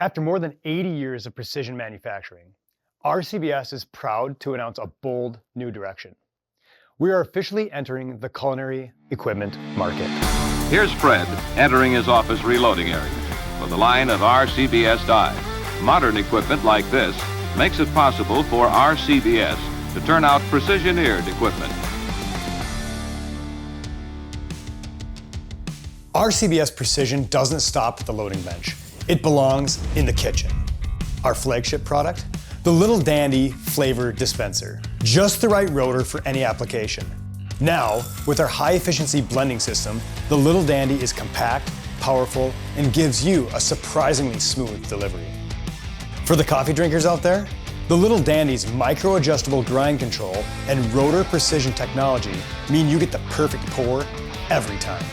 After more than 80 years of precision manufacturing, RCBS is proud to announce a bold new direction. We are officially entering the culinary equipment market. Here's Fred entering his office reloading area with a line of RCBS dies. Modern equipment like this makes it possible for RCBS to turn out precision-eared equipment. RCBS Precision doesn't stop at the loading bench. It belongs in the kitchen. Our flagship product? The Lil Dandy flavor dispenser. Just the right rotor for any application. Now, with our high-efficiency blending system, the Lil Dandy is compact, powerful, and gives you a surprisingly smooth delivery. For the coffee drinkers out there, the Lil Dandy's micro-adjustable grind control and rotor precision technology mean you get the perfect pour every time.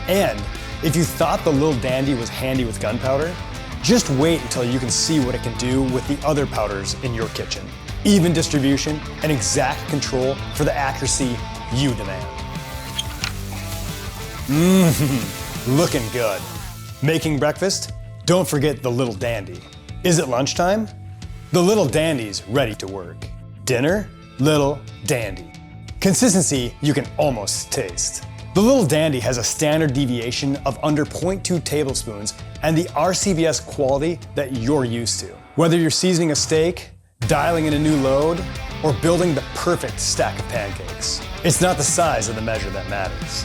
And if you thought the Lil Dandy was handy with gunpowder, just wait until you can see what it can do with the other powders in your kitchen. Even distribution and exact control for the accuracy you demand. Looking good. Making breakfast? Don't forget the Lil Dandy. Is it lunchtime? The Lil Dandy's ready to work. Dinner? Lil Dandy. Consistency you can almost taste. The Lil Dandy has a standard deviation of under 0.2 tablespoons and the RCBS quality that you're used to. Whether you're seasoning a steak, dialing in a new load, or building the perfect stack of pancakes, it's not the size of the measure that matters.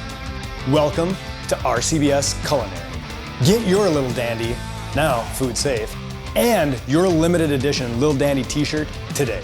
Welcome to RCBS Culinary. Get your Lil Dandy, now food safe, and your limited edition Lil Dandy t-shirt today.